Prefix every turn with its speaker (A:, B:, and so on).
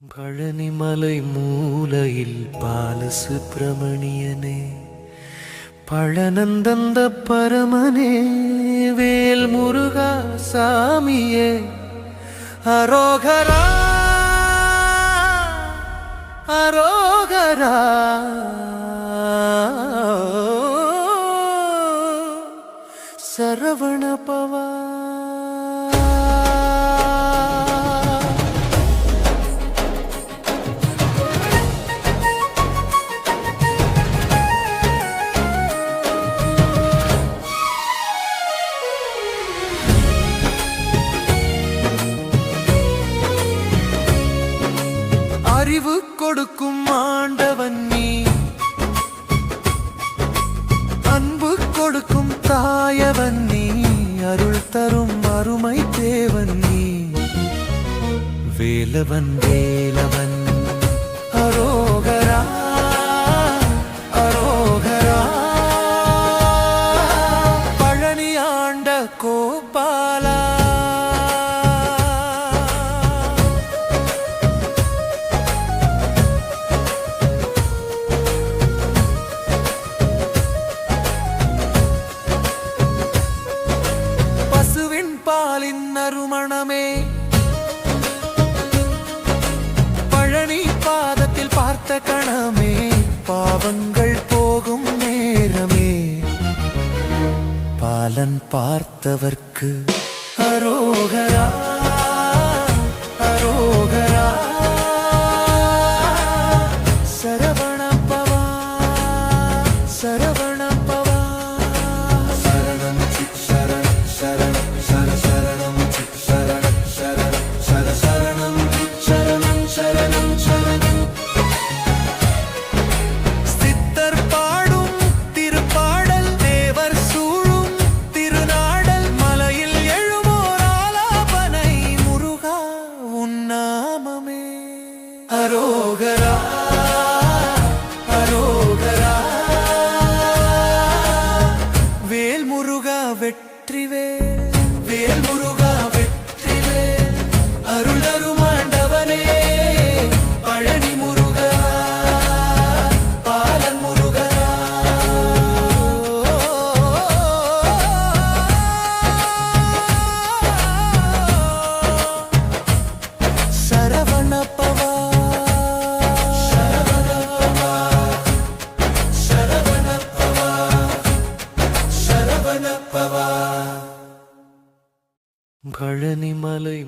A: பழனிமலை மூலையில் பாலசுப்பிரமணியனே, பழனந்தந்த பரமனே, வேல் முருகா சாமியே, அரோகரா அரோகரா. சரவண பவா அறிவு கொடுக்கும் ஆண்டவன் நீ, அன்பு கொடுக்கும் தாயவன் நீ, அருள் தரும் அருமை தேவன் நீ, வேலவன் வேலவன் அரோகரா அரோகரா. பழனி ஆண்ட கோபாலா, பாலின் நறுமணமே, பழனி பாதத்தில் பார்த்த கணமே, பாவங்கள் போகும் நேரமே, பாலன் பார்த்தவர்க்கு அரோகரா அரோகரா. சரவண பவா சரவண பவா. சரணம் சித் சரணம் சரணம் சரணம் சித் சரணம் சரணம் சரணம் சரணம் சரணம் சரணம். சித்தர் பாடும் திருப்பாடல், தேவர் சூழும் திருநாடல், மலையில் எழுமோர் ஆலாபனை, முருகா உன் நாமமே. அரோகரா அரோகரா. வேல் முருகா வெற்றிவேல், வேல் முருகா வெற்றிவேல், அருள் தரும் ஆண்டவனே, பழனி முருகா பாலன் முருகா. சரவண பவா சரவண பவா சரவண பவா சரவண பவா. பழனிமலை